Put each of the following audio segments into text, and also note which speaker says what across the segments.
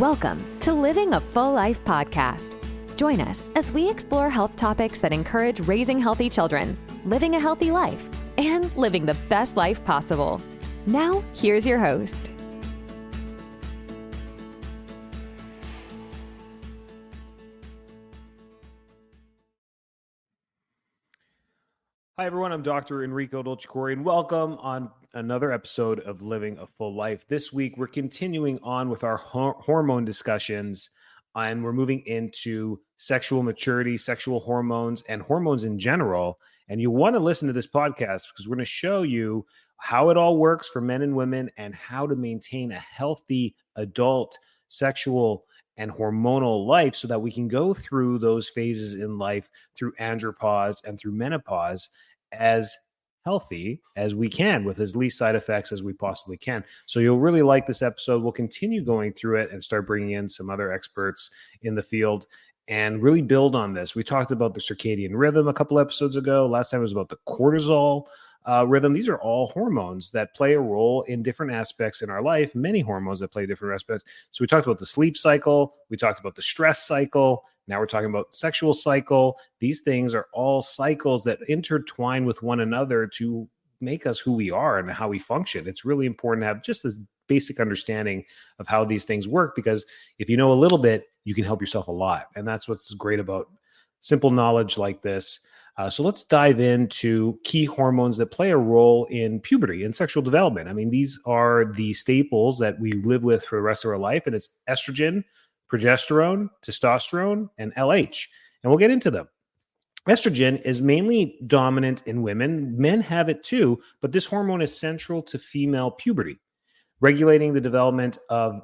Speaker 1: Welcome to Living a Full Life podcast. Join us as we explore health topics that encourage raising healthy children, living a healthy life, and living the best life possible. Now, here's your host.
Speaker 2: Hi, everyone. I'm Dr. Enrico Dolcecore, and welcome on another episode of Living a Full Life. This week, we're continuing on with our hormone discussions, and we're moving into sexual maturity, sexual hormones, and hormones in general. And you want to listen to this podcast because we're going to show you how it all works for men and women and how to maintain a healthy adult sexual and hormonal life so that we can go through those phases in life through andropause and through menopause as healthy as we can with as least side effects as we possibly can. So you'll really like this episode. We'll continue going through it and start bringing in some other experts in the field and really build on this. We talked about the circadian rhythm a couple episodes ago. Last time it was about the cortisol rhythm. These are all hormones that play a role in different aspects in our life, many hormones that play different aspects. So we talked about the sleep cycle. We talked about the stress cycle. Now we're talking about sexual cycle. These things are all cycles that intertwine with one another to make us who we are and how we function. It's really important to have just this basic understanding of how these things work, because if you know a little bit, you can help yourself a lot. And that's what's great about simple knowledge like this. So let's dive into key hormones that play a role in puberty and sexual development. I mean, these are the staples that we live with for the rest of our life, and it's estrogen, progesterone, testosterone, and LH. And we'll get into them. Estrogen is mainly dominant in women. Men have it too, but this hormone is central to female puberty, regulating the development of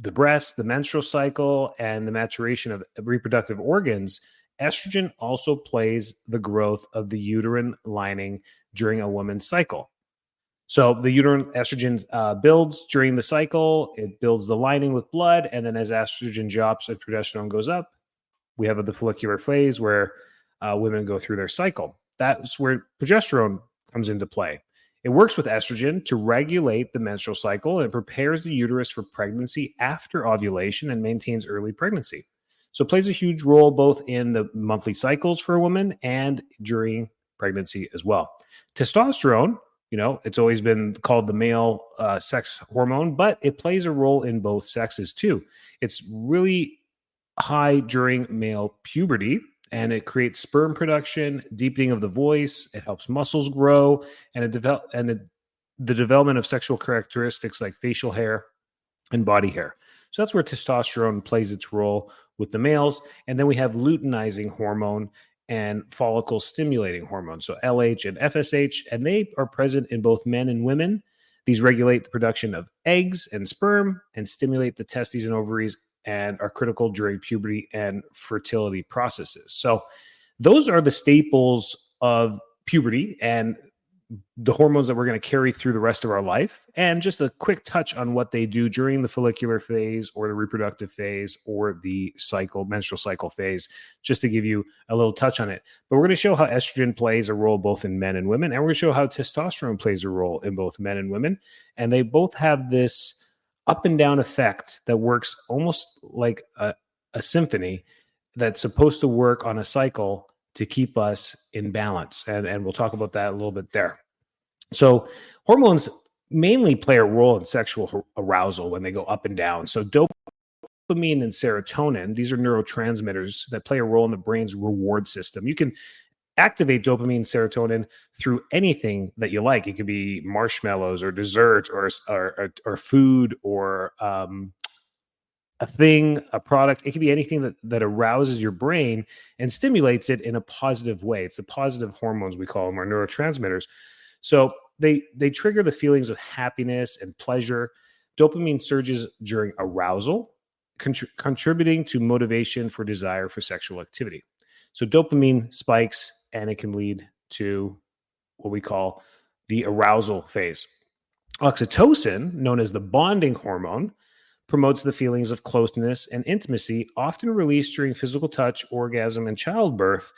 Speaker 2: the breast, the menstrual cycle, and the maturation of reproductive organs. Estrogen also plays the growth of the uterine lining during a woman's cycle. So the uterine estrogen builds during the cycle. It builds the lining with blood. And then as estrogen drops and progesterone goes up, we have the follicular phase where women go through their cycle. That's where progesterone comes into play. It works with estrogen to regulate the menstrual cycle and prepares the uterus for pregnancy after ovulation and maintains early pregnancy. So it plays a huge role both in the monthly cycles for a woman and during pregnancy as well. Testosterone, it's always been called the male sex hormone, but it plays a role in both sexes too. It's really high during male puberty, and it creates sperm production, deepening of the voice. It helps muscles grow, and the development of sexual characteristics like facial hair and body hair. So that's where testosterone plays its role with the males. And then we have luteinizing hormone and follicle stimulating hormone. So LH and FSH, and they are present in both men and women. These regulate the production of eggs and sperm and stimulate the testes and ovaries and are critical during puberty and fertility processes. So those are the staples of puberty and the hormones that we're going to carry through the rest of our life. And just a quick touch on what they do during the follicular phase or the reproductive phase or the menstrual cycle phase, just to give you a little touch on it. But we're going to show how estrogen plays a role both in men and women. And we're going to show how testosterone plays a role in both men and women. And they both have this up and down effect that works almost like a symphony that's supposed to work on a cycle to keep us in balance. And we'll talk about that a little bit there. So hormones mainly play a role in sexual arousal when they go up and down. So dopamine and serotonin, these are neurotransmitters that play a role in the brain's reward system. You can activate dopamine and serotonin through anything that you like. It could be marshmallows or desserts or food or a product. It could be anything that arouses your brain and stimulates it in a positive way. It's the positive hormones, we call them, our neurotransmitters. So they trigger the feelings of happiness and pleasure. Dopamine surges during arousal, contributing to motivation for desire for sexual activity. So dopamine spikes, and it can lead to what we call the arousal phase. Oxytocin, known as the bonding hormone, promotes the feelings of closeness and intimacy, often released during physical touch, orgasm, and childbirth.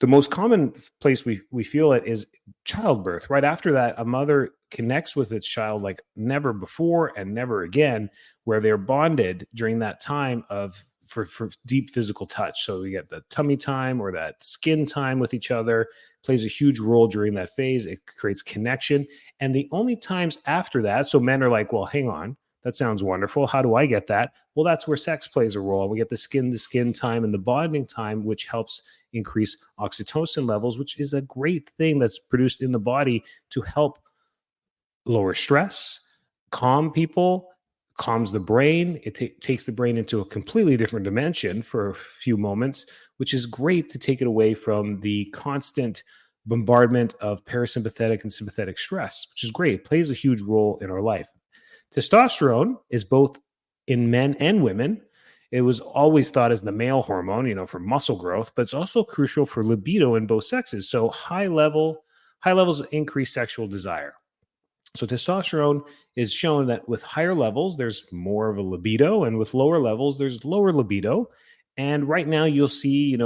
Speaker 2: The most common place we feel it is childbirth. Right after that, a mother connects with its child like never before and never again, where they're bonded during that time for deep physical touch. So we get the tummy time or that skin time with each other, plays a huge role during that phase. It creates connection. And the only times after that, so men are like, well, hang on, that sounds wonderful. How do I get that? Well, that's where sex plays a role. We get the skin to skin time and the bonding time, which helps increase oxytocin levels, which is a great thing that's produced in the body to help lower stress, calm people, calms the brain. It takes the brain into a completely different dimension for a few moments, which is great to take it away from the constant bombardment of parasympathetic and sympathetic stress, which is great. It plays a huge role in our life. Testosterone is both in men and women. It was always thought as the male hormone, for muscle growth, but it's also crucial for libido in both sexes. So high levels of increased sexual desire. So testosterone is shown that with higher levels, there's more of a libido, and with lower levels, there's lower libido. And right now you'll see,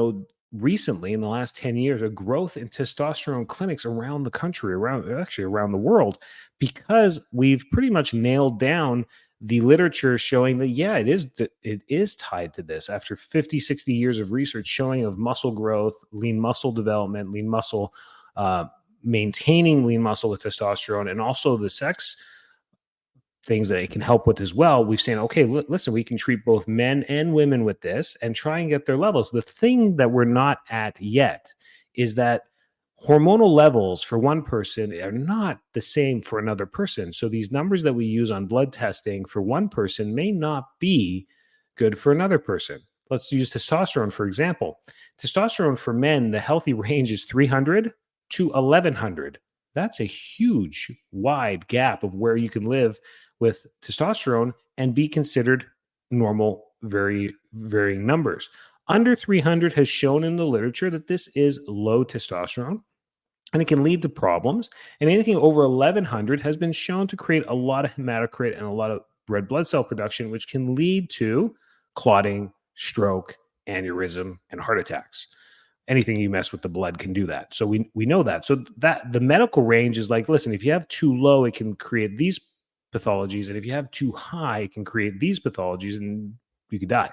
Speaker 2: recently in the last 10 years, a growth in testosterone clinics around the country, around the world, because we've pretty much nailed down the literature showing that, yeah, it is tied to this. After 50, 60 years of research showing of muscle growth, lean muscle development, lean muscle, maintaining lean muscle with testosterone, and also the sex things that it can help with as well. We've seen, okay, listen, we can treat both men and women with this and try and get their levels. The thing that we're not at yet is that hormonal levels for one person are not the same for another person. So these numbers that we use on blood testing for one person may not be good for another person. Let's use testosterone, for example. Testosterone for men, the healthy range is 300 to 1100. That's a huge, wide gap of where you can live with testosterone and be considered normal, very varying numbers. Under 300 has shown in the literature that this is low testosterone, and it can lead to problems. And anything over 1100 has been shown to create a lot of hematocrit and a lot of red blood cell production, which can lead to clotting, stroke, aneurysm, and heart attacks. Anything you mess with the blood can do that. So we know that. So that the medical range is like, listen, if you have too low, it can create these pathologies. And if you have too high, it can create these pathologies and you could die.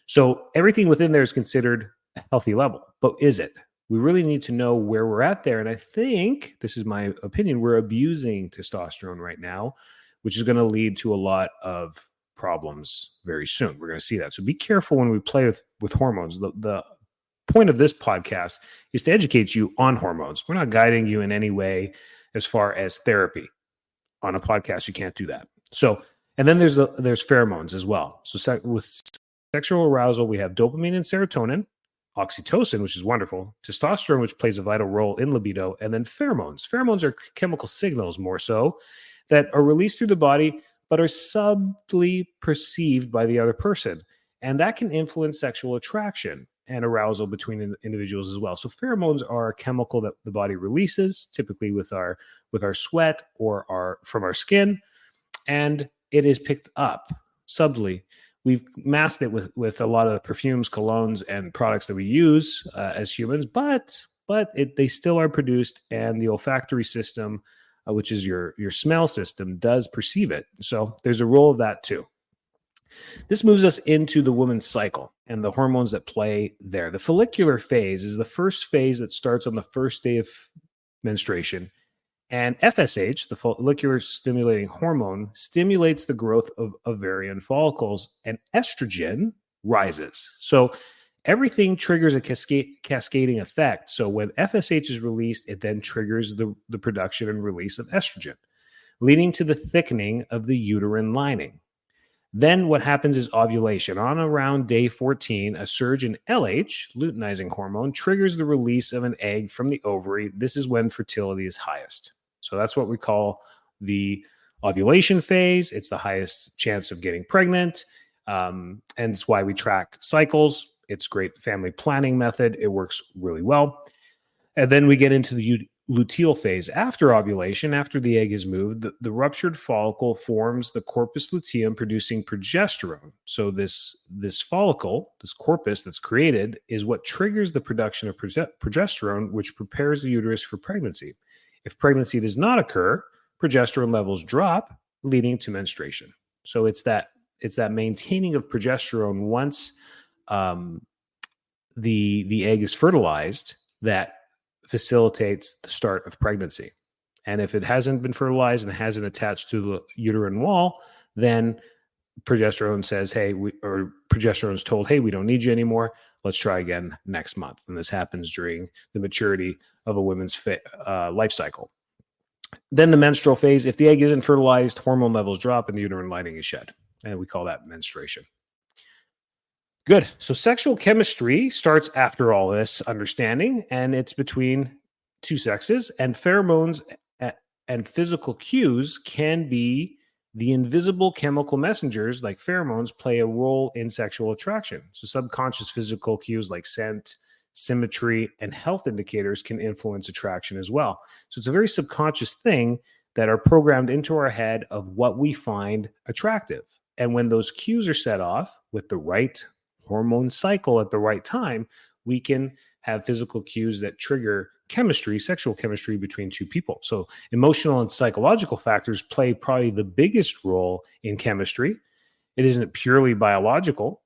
Speaker 2: So everything within there is considered a healthy level. But is it? We really need to know where we're at there. And I think, this is my opinion, we're abusing testosterone right now, which is going to lead to a lot of problems very soon. We're going to see that. So be careful when we play with hormones. The point of this podcast is to educate you on hormones. We're not guiding you in any way as far as therapy. On a podcast, you can't do that. So, and then there's pheromones as well. So with sexual arousal, we have dopamine and serotonin, oxytocin, which is wonderful, testosterone, which plays a vital role in libido, and then pheromones. Pheromones are chemical signals more so that are released through the body, but are subtly perceived by the other person. And that can influence sexual attraction and arousal between individuals as well. So pheromones are a chemical that the body releases, typically with our sweat or from our skin, and it is picked up subtly. We've masked it with a lot of the perfumes, colognes, and products that we use as humans, but they still are produced, and the olfactory system, which is your smell system, does perceive it. So there's a role of that too. This moves us into the woman's cycle and the hormones that play there. The follicular phase is the first phase that starts on the first day of menstruation. And FSH, the follicular stimulating hormone, stimulates the growth of ovarian follicles, and estrogen rises. So everything triggers a cascading effect. So when FSH is released, it then triggers the production and release of estrogen, leading to the thickening of the uterine lining. Then what happens is ovulation. On around day 14, a surge in LH, luteinizing hormone, triggers the release of an egg from the ovary. This is when fertility is highest. So that's what we call the ovulation phase. It's the highest chance of getting pregnant. And it's why we track cycles. It's a great family planning method. It works really well. And then we get into the luteal phase. After ovulation, after the egg is moved, the ruptured follicle forms the corpus luteum, producing progesterone. So this follicle, this corpus that's created, is what triggers the production of progesterone, which prepares the uterus for pregnancy. If pregnancy does not occur, progesterone levels drop, leading to menstruation. So it's that maintaining of progesterone once the egg is fertilized that facilitates the start of pregnancy. And if it hasn't been fertilized and hasn't attached to the uterine wall, then progesterone says, progesterone is told, hey, we don't need you anymore. Let's try again next month. And this happens during the maturity of a woman's life cycle. Then the menstrual phase, if the egg isn't fertilized, hormone levels drop and the uterine lining is shed. And we call that menstruation. Good. So sexual chemistry starts after all this understanding, and it's between two sexes, and pheromones and physical cues can be the invisible chemical messengers like pheromones play a role in sexual attraction. So subconscious physical cues like scent, symmetry, and health indicators can influence attraction as well. So it's a very subconscious thing that are programmed into our head of what we find attractive. And when those cues are set off with the right hormone cycle at the right time, we can have physical cues that trigger chemistry, sexual chemistry between two people. So emotional and psychological factors play probably the biggest role in chemistry. It isn't purely biological,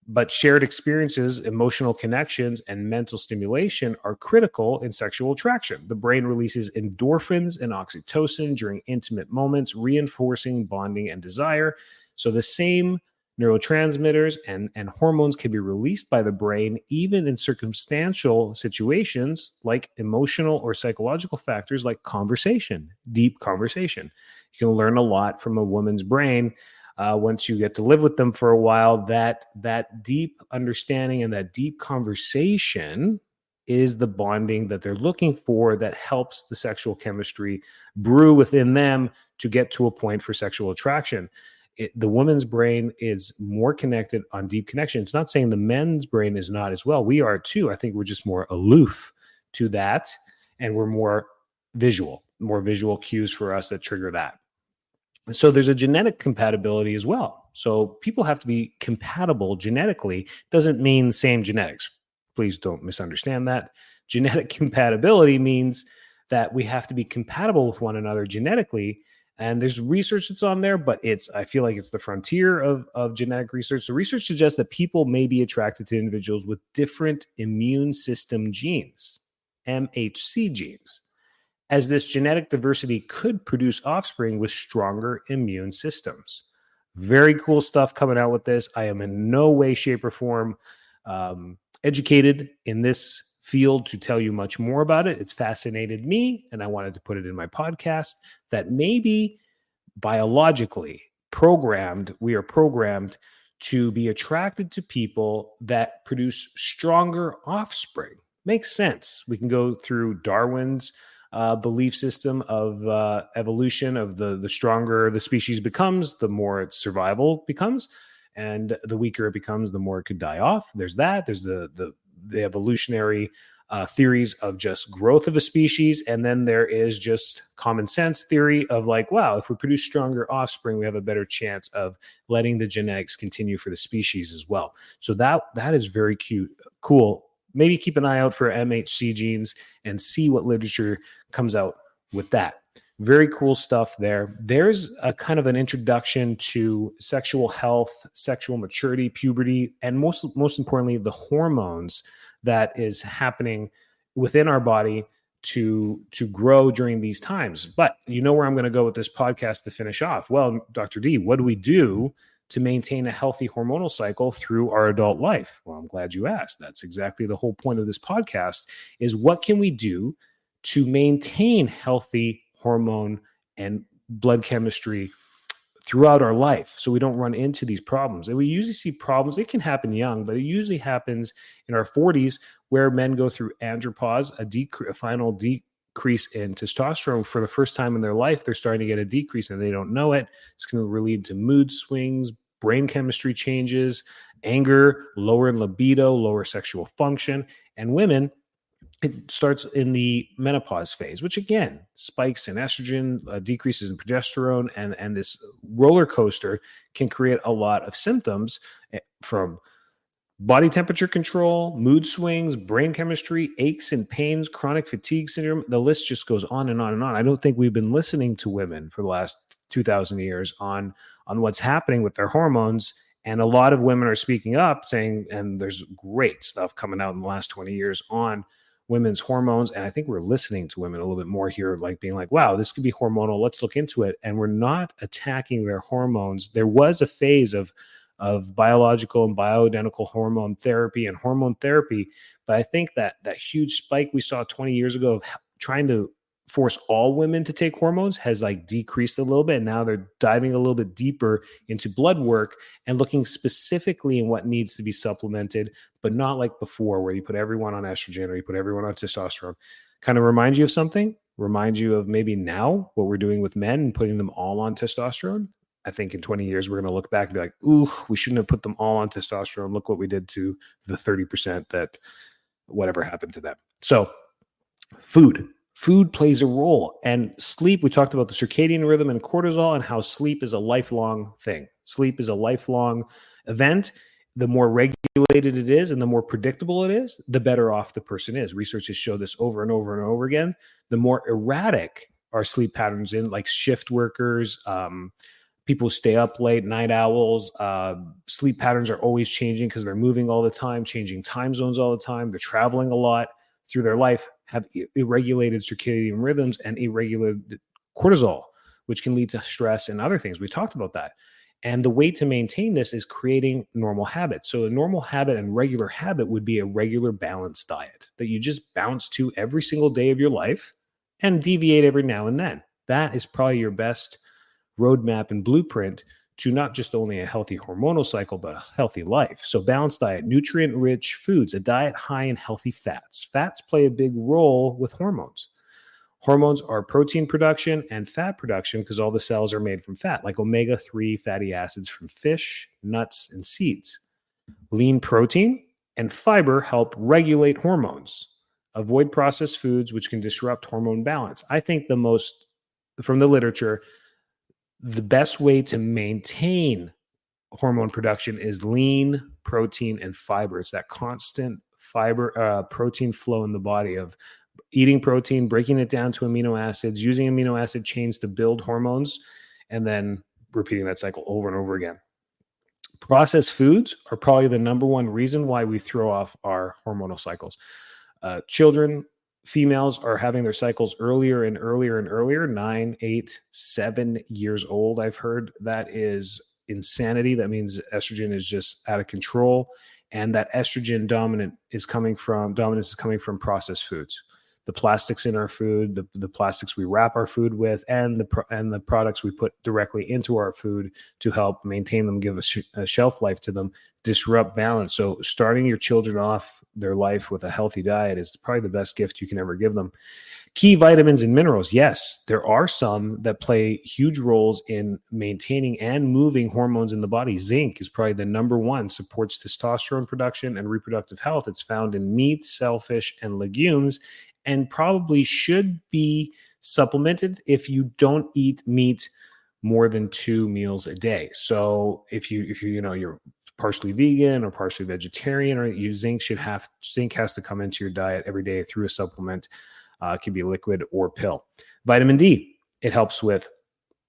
Speaker 2: but shared experiences, emotional connections, and mental stimulation are critical in sexual attraction. The brain releases endorphins and oxytocin during intimate moments, reinforcing bonding and desire. So the same neurotransmitters and hormones can be released by the brain even in circumstantial situations like emotional or psychological factors like conversation, deep conversation. You can learn a lot from a woman's brain once you get to live with them for a while. That deep understanding and that deep conversation is the bonding that they're looking for that helps the sexual chemistry brew within them to get to a point for sexual attraction. The woman's brain is more connected on deep connection. It's not saying the men's brain is not as well. We are too. I think we're just more aloof to that, and we're more visual cues for us that trigger that. So there's a genetic compatibility as well. So people have to be compatible genetically. Doesn't mean same genetics. Please don't misunderstand that. Genetic compatibility means that we have to be compatible with one another genetically. And there's research that's on there, but I feel like it's the frontier of genetic research. So research suggests that people may be attracted to individuals with different immune system genes, MHC genes, as this genetic diversity could produce offspring with stronger immune systems. Very cool stuff coming out with this. I am in no way, shape, or form educated in this field to tell you much more about it. It's fascinated me, and I wanted to put it in my podcast that maybe biologically we are programmed to be attracted to people that produce stronger offspring. Makes sense. We can go through Darwin's belief system of evolution of the stronger the species becomes, the more its survival becomes, and the weaker it becomes, the more it could die off. There's that. There's the evolutionary theories of just growth of a species. And then there is just common sense theory of like, wow, if we produce stronger offspring, we have a better chance of letting the genetics continue for the species as well. So that is very cool. Maybe keep an eye out for MHC genes and see what literature comes out with that. Very cool stuff there. There's a kind of an introduction to sexual health, sexual maturity, puberty, and most importantly, the hormones that is happening within our body to grow during these times. But you know where I'm going to go with this podcast to finish off. Well, Dr. D, what do we do to maintain a healthy hormonal cycle through our adult life? Well, I'm glad you asked. That's exactly the whole point of this podcast is what can we do to maintain healthy hormone and blood chemistry throughout our life so we don't run into these problems. And we usually see problems, it can happen young, but it usually happens in our 40s where men go through andropause, a final decrease in testosterone for the first time in their life. They're starting to get a decrease and they don't know it. It's going to lead to mood swings, brain chemistry changes, anger, lower libido, lower sexual function. And women, it starts in the menopause phase, which again, spikes in estrogen, decreases in progesterone, and this roller coaster can create a lot of symptoms from body temperature control, mood swings, brain chemistry, aches and pains, chronic fatigue syndrome. The list just goes on and on and on. I don't think we've been listening to women for the last 2,000 years on what's happening with their hormones. And a lot of women are speaking up saying, and there's great stuff coming out in the last 20 years on women's hormones. And I think we're listening to women a little bit more here, like being like, wow, this could be hormonal. Let's look into it. And we're not attacking their hormones. There was a phase of biological and bioidentical hormone therapy and hormone therapy. But I think that huge spike we saw 20 years ago of trying to force all women to take hormones has like decreased a little bit. And now they're diving a little bit deeper into blood work and looking specifically in what needs to be supplemented, but not like before where you put everyone on estrogen or you put everyone on testosterone. Kind of remind you of something, remind you of maybe now what we're doing with men and putting them all on testosterone. I think in 20 years, we're going to look back and be like, ooh, we shouldn't have put them all on testosterone. Look what we did to the 30% that whatever happened to them. So food plays a role. And sleep, we talked about the circadian rhythm and cortisol and how sleep is a lifelong thing. Sleep is a lifelong event. The more regulated it is and the more predictable it is, the better off the person is. Research has shown this over and over and over again. The more erratic our sleep patterns in, like shift workers, people stay up late, night owls, sleep patterns are always changing because they're moving all the time, changing time zones all the time. They're traveling a lot through their life, have irregulated circadian rhythms and irregular cortisol, which can lead to stress and other things. We talked about that. And the way to maintain this is creating normal habits. So a normal habit and regular habit would be a regular balanced diet that you just bounce to every single day of your life and deviate every now and then. That is probably your best roadmap and blueprint to not just only a healthy hormonal cycle, but a healthy life. So balanced diet, nutrient-rich foods, a diet high in healthy fats. Fats play a big role with hormones. Hormones are protein production and fat production because all the cells are made from fat, like omega-3 fatty acids from fish, nuts, and seeds. Lean protein and fiber help regulate hormones. Avoid processed foods, which can disrupt hormone balance. I think from the literature, the best way to maintain hormone production is lean protein and fiber. It's that constant protein flow in the body of eating protein, breaking it down to amino acids, using amino acid chains to build hormones, and then repeating that cycle over and over again. Processed foods are probably the number one reason why we throw off our hormonal cycles. Children, females are having their cycles earlier and earlier and earlier, 9, 8, 7 years old. I've heard that is insanity. That means estrogen is just out of control. And that estrogen dominance is coming from processed foods. The plastics in our food, the plastics we wrap our food with, and the products we put directly into our food to help maintain them, give a shelf life to them, disrupt balance. So starting your children off their life with a healthy diet is probably the best gift you can ever give them. Key vitamins and minerals. Yes, there are some that play huge roles in maintaining and moving hormones in the body. Zinc is probably the number one, supports testosterone production and reproductive health. It's found in meat, shellfish, and legumes, and probably should be supplemented if you don't eat meat more than 2 meals a day. So if you're partially vegan or partially vegetarian, or zinc has to come into your diet every day through a supplement. It can be liquid or pill. Vitamin D, it helps with,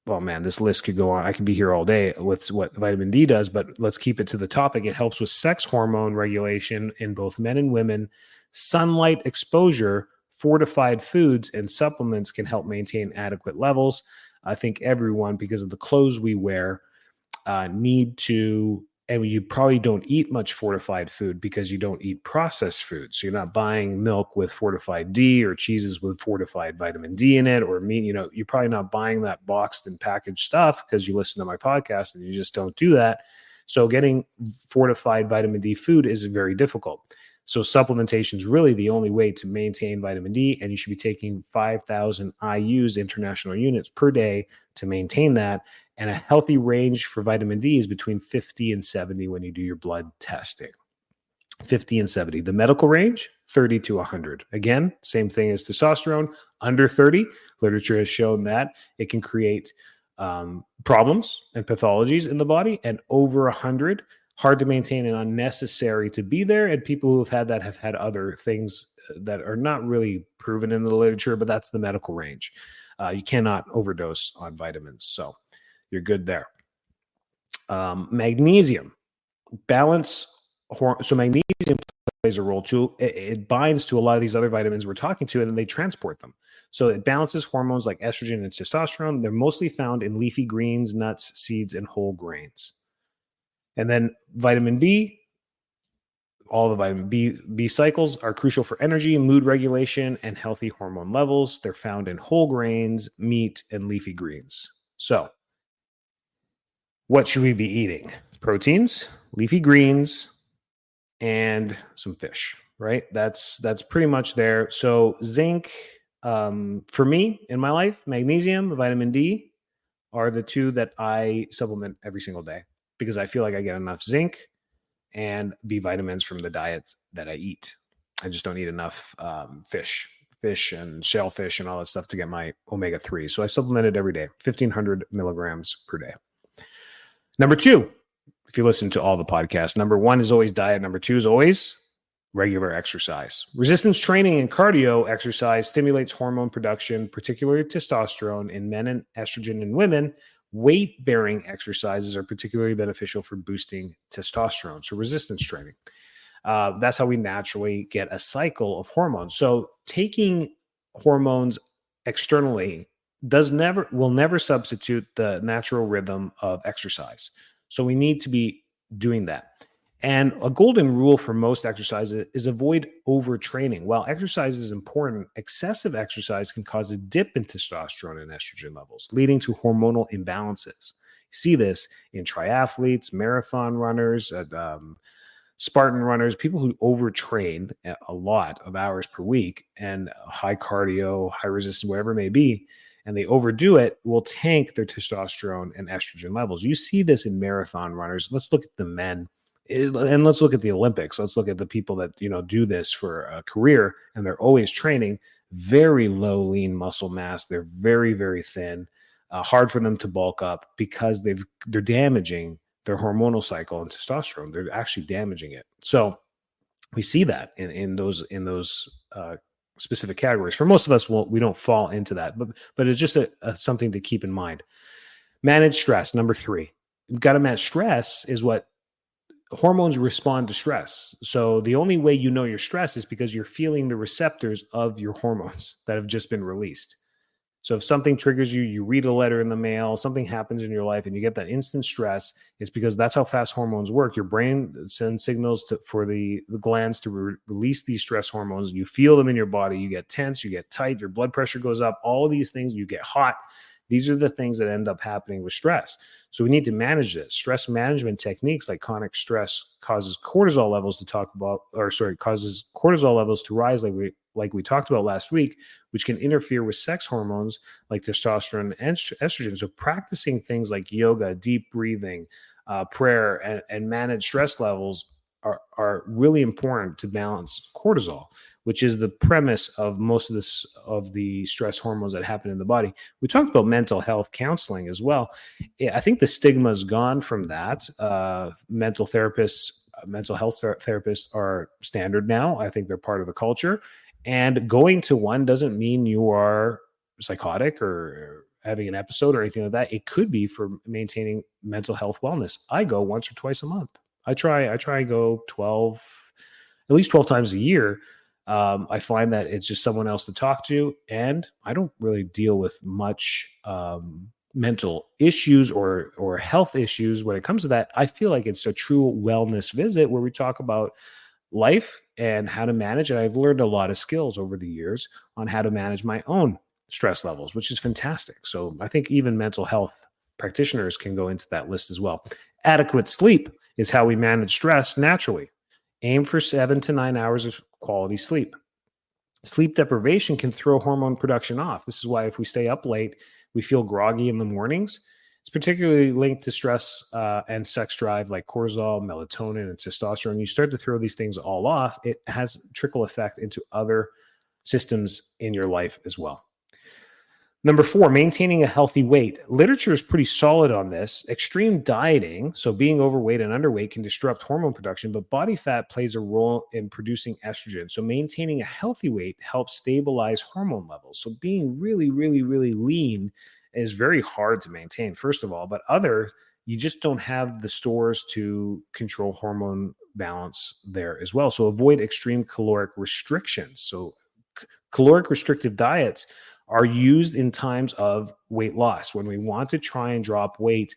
Speaker 2: well, man, this list could go on. I could be here all day with what vitamin D does, but let's keep it to the topic. It helps with sex hormone regulation in both men and women. Sunlight exposure, fortified foods, and supplements can help maintain adequate levels. I think everyone, because of the clothes we wear, need to, and you probably don't eat much fortified food because you don't eat processed food. So you're not buying milk with fortified D or cheeses with fortified vitamin D in it, or meat. You're probably not buying that boxed and packaged stuff because you listen to my podcast and you just don't do that. So getting fortified vitamin D food is very difficult. So supplementation is really the only way to maintain vitamin D, and you should be taking 5,000 IUs, international units, per day to maintain that. And a healthy range for vitamin D is between 50 and 70 when you do your blood testing. 50 and 70. The medical range, 30 to 100. Again, same thing as testosterone. Under 30, literature has shown that it can create problems and pathologies in the body. And over 100, hard to maintain and unnecessary to be there. And people who have had that have had other things that are not really proven in the literature, but that's the medical range. You cannot overdose on vitamins. So you're good there. Magnesium, balance. So magnesium plays a role too. It binds to a lot of these other vitamins we're talking to, and then they transport them. So it balances hormones like estrogen and testosterone. They're mostly found in leafy greens, nuts, seeds, and whole grains. And then vitamin B, all the vitamin B cycles are crucial for energy, mood regulation, and healthy hormone levels. They're found in whole grains, meat, and leafy greens. So what should we be eating? Proteins, leafy greens, and some fish, right? That's pretty much there. So zinc, for me in my life, magnesium, vitamin D are the two that I supplement every single day because I feel like I get enough zinc and B vitamins from the diets that I eat. I just don't eat enough fish and shellfish and all that stuff to get my omega-3. So I supplement it every day, 1,500 milligrams per day. Number two, if you listen to all the podcasts, number one is always diet. Number two is always regular exercise. Resistance training and cardio exercise stimulates hormone production, particularly testosterone in men and estrogen in women. Weight-bearing exercises are particularly beneficial for boosting testosterone. So resistance training. That's how we naturally get a cycle of hormones. So taking hormones externally will never substitute the natural rhythm of exercise. So we need to be doing that. And a golden rule for most exercises is avoid overtraining. While exercise is important, excessive exercise can cause a dip in testosterone and estrogen levels, leading to hormonal imbalances. You see this in triathletes, marathon runners, Spartan runners, people who overtrain a lot of hours per week and high cardio, high resistance, whatever it may be, and they overdo it, will tank their testosterone and estrogen levels. You see this in marathon runners. Let's look at the men. And let's look at the Olympics. Let's look at the people that, do this for a career and they're always training. Very low lean muscle mass. They're very, very thin. Hard for them to bulk up because they're damaging their hormonal cycle and testosterone. They're actually damaging it. So we see that in those specific categories. For most of us, we don't fall into that, but it's just something to keep in mind. Manage stress. Number three, you've got to manage stress. Is what hormones respond to stress. So the only way you know you're stressed is because you're feeling the receptors of your hormones that have just been released. So if something triggers you, you read a letter in the mail, something happens in your life and you get that instant stress, it's because that's how fast hormones work. Your brain sends signals for the glands to release these stress hormones. You feel them in your body. You get tense, you get tight, your blood pressure goes up, all of these things, you get hot. These are the things that end up happening with stress. So we need to manage this. Stress management techniques like chronic stress causes cortisol levels causes cortisol levels to rise like we talked about last week, which can interfere with sex hormones like testosterone and estrogen. So practicing things like yoga, deep breathing, prayer, and manage stress levels are really important to balance cortisol, which is the premise of most of the stress hormones that happen in the body. We talked about mental health counseling as well. I think the stigma is gone from that. Mental health therapists are standard now. I think they're part of the culture. And going to one doesn't mean you are psychotic or having an episode or anything like that. It could be for maintaining mental health wellness. I go once or twice a month. I try and go at least 12 times a year. I find that it's just someone else to talk to, and I don't really deal with much mental issues or health issues when it comes to that. I feel like it's a true wellness visit where we talk about life and how to manage it. I've learned a lot of skills over the years on how to manage my own stress levels, which is fantastic. So I think even mental health practitioners can go into that list as well. Adequate sleep is how we manage stress naturally. Aim for 7 to 9 hours of quality sleep. Sleep deprivation can throw hormone production off. This is why if we stay up late, we feel groggy in the mornings. It's particularly linked to stress and sex drive like cortisol, melatonin, and testosterone. You start to throw these things all off, it has trickle effect into other systems in your life as well. Number 4, maintaining a healthy weight. Literature is pretty solid on this. Extreme dieting, so being overweight and underweight, can disrupt hormone production, but body fat plays a role in producing estrogen. So maintaining a healthy weight helps stabilize hormone levels. So being really, really, really lean is very hard to maintain, first of all, but you just don't have the stores to control hormone balance there as well. So avoid extreme caloric restrictions. So caloric restrictive diets are used in times of weight loss when we want to try and drop weight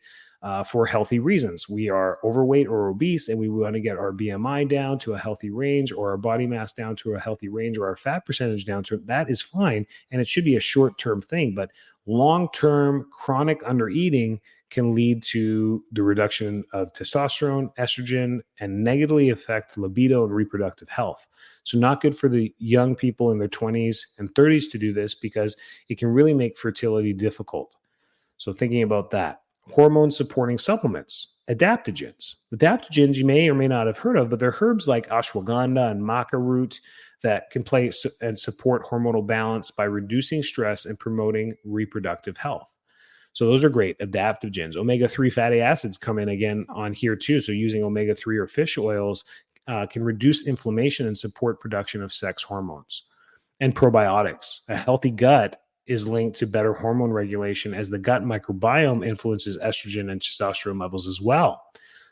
Speaker 2: for healthy reasons. We are overweight or obese and we want to get our BMI down to a healthy range, or our body mass down to a healthy range, or our fat percentage down to that is fine. And it should be a short-term thing, but long-term chronic undereating can lead to the reduction of testosterone, estrogen, and negatively affect libido and reproductive health. So not good for the young people in their 20s and 30s to do this, because it can really make fertility difficult. So thinking about that. Hormone supporting supplements, adaptogens. Adaptogens you may or may not have heard of, but they're herbs like ashwagandha and maca root that can play and support hormonal balance by reducing stress and promoting reproductive health. So those are great adaptogens. Omega-3 fatty acids come in again on here too. So using omega-3 or fish oils can reduce inflammation and support production of sex hormones. And probiotics. A healthy gut is linked to better hormone regulation, as the gut microbiome influences estrogen and testosterone levels as well.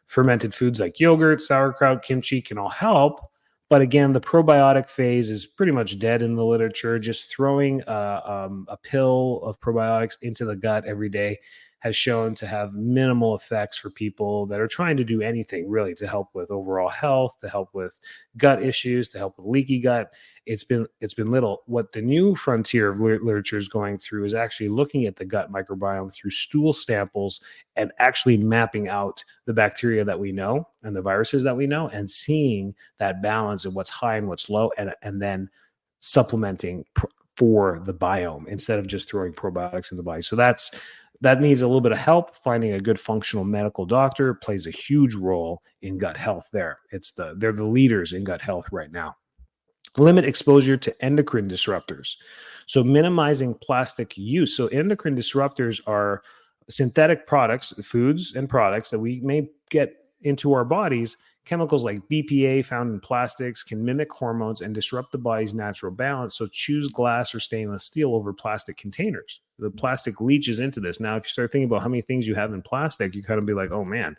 Speaker 2: Fermented foods like yogurt, sauerkraut, kimchi can all help. But again, the probiotic phase is pretty much dead in the literature. Just throwing a pill of probiotics into the gut every day has shown to have minimal effects for people that are trying to do anything really to help with overall health, to help with gut issues, to help with leaky gut. It's been little. What the new frontier of literature is going through is actually looking at the gut microbiome through stool samples and actually mapping out the bacteria that we know and the viruses that we know, and seeing that balance of what's high and what's low, and then supplementing for the biome instead of just throwing probiotics in the body. So that needs a little bit of help. Finding a good functional medical doctor plays a huge role in gut health there. They're the leaders in gut health right now. Limit exposure to endocrine disruptors. So minimizing plastic use. So endocrine disruptors are synthetic products, foods and products that we may get into our bodies. Chemicals like BPA found in plastics can mimic hormones and disrupt the body's natural balance. So choose glass or stainless steel over plastic containers. The plastic leaches into this. Now, if you start thinking about how many things you have in plastic, you kind of be like, oh man,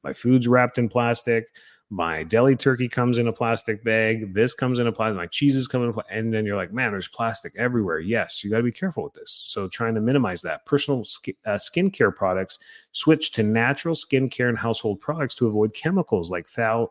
Speaker 2: my food's wrapped in plastic. My deli turkey comes in a plastic bag. This comes in a plastic. My cheeses come in a plastic. And then you're like, man, there's plastic everywhere. Yes, you got to be careful with this. So trying to minimize that. Personal skincare products, switch to natural skincare and household products to avoid chemicals like phthalates,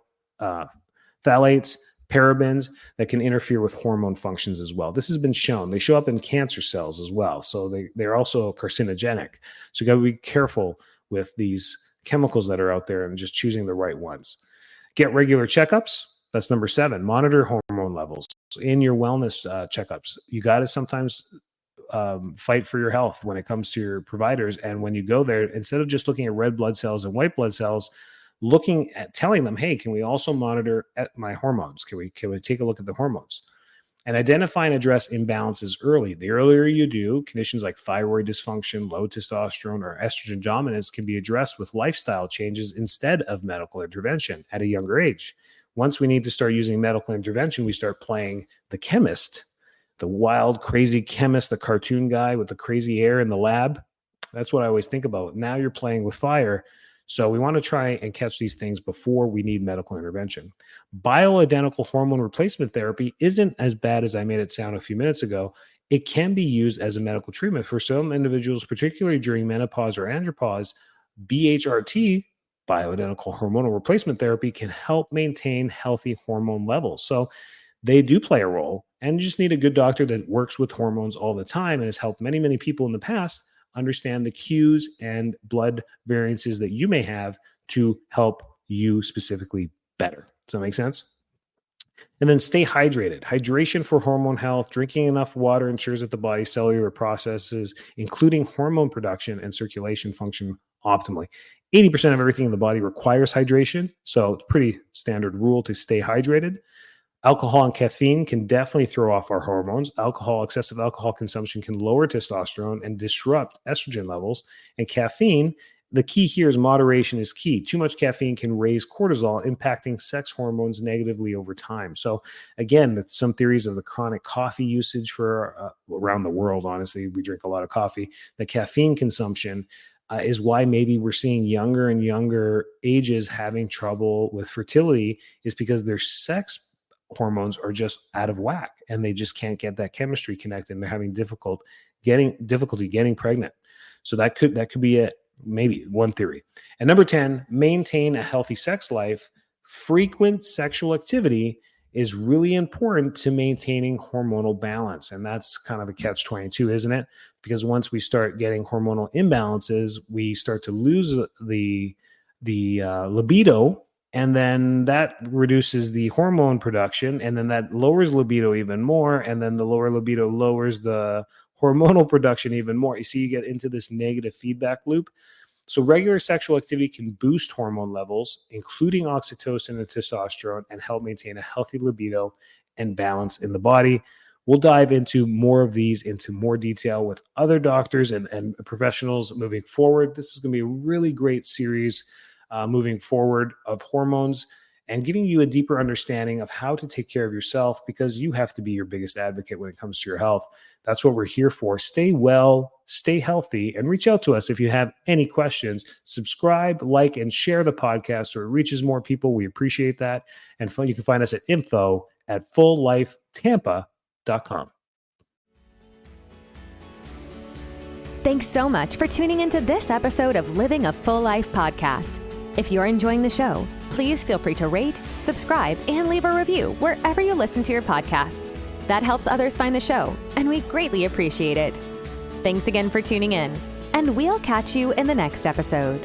Speaker 2: parabens that can interfere with hormone functions as well. This has been shown. They show up in cancer cells as well. So they're also carcinogenic. So you got to be careful with these chemicals that are out there and just choosing the right ones. Get regular checkups. That's number 7. Monitor hormone levels in your wellness checkups. You got to sometimes fight for your health when it comes to your providers. And when you go there, instead of just looking at red blood cells and white blood cells, looking at telling them, hey, can we also monitor at my hormones? Can we take a look at the hormones? And identify and address imbalances early. The earlier you do, conditions like thyroid dysfunction, low testosterone, or estrogen dominance can be addressed with lifestyle changes instead of medical intervention at a younger age. Once we need to start using medical intervention, we start playing the chemist, the wild, crazy chemist, the cartoon guy with the crazy hair in the lab. That's what I always think about. Now you're playing with fire. So we want to try and catch these things before we need medical intervention. Bioidentical hormone replacement therapy isn't as bad as I made it sound a few minutes ago. It can be used as a medical treatment for some individuals, particularly during menopause or andropause. BHRT, bioidentical hormonal replacement therapy, can help maintain healthy hormone levels. So they do play a role, and you just need a good doctor that works with hormones all the time and has helped many, many people in the past understand the cues and blood variances that you may have to help you specifically better. Does that make sense? And then stay hydrated. Hydration for hormone health. Drinking enough water ensures that the body's cellular processes, including hormone production and circulation function, optimally. 80% of everything in the body requires hydration, so it's pretty standard rule to stay hydrated. Alcohol and caffeine can definitely throw off our hormones. Excessive alcohol consumption can lower testosterone and disrupt estrogen levels. And caffeine, the key here is moderation is key. Too much caffeine can raise cortisol, impacting sex hormones negatively over time. So again, some theories of the chronic coffee usage for around the world, honestly, we drink a lot of coffee. The caffeine consumption is why maybe we're seeing younger and younger ages having trouble with fertility, is because their sex hormones are just out of whack and they just can't get that chemistry connected, and they're having difficulty getting pregnant. So that could be it. Maybe one theory. And number 10, maintain a healthy sex life. Frequent sexual activity is really important to maintaining hormonal balance. And that's kind of a catch-22, isn't it? Because once we start getting hormonal imbalances, we start to lose the libido, and then that reduces the hormone production, and then that lowers libido even more, and then the lower libido lowers the hormonal production even more. You see, you get into this negative feedback loop. So regular sexual activity can boost hormone levels, including oxytocin and testosterone, and help maintain a healthy libido and balance in the body. We'll dive into more of these into more detail with other doctors and professionals moving forward. This is going to be a really great series moving forward of hormones and giving you a deeper understanding of how to take care of yourself, because you have to be your biggest advocate when it comes to your health. That's what we're here for. Stay well, stay healthy, and reach out to us if you have any questions. Subscribe, like, and share the podcast so it reaches more people. We appreciate that. And you can find us at info@fulllifetampa.com.
Speaker 1: Thanks so much for tuning into this episode of Living a Full Life podcast. If you're enjoying the show, please feel free to rate, subscribe, and leave a review wherever you listen to your podcasts. That helps others find the show, and we greatly appreciate it. Thanks again for tuning in, and we'll catch you in the next episode.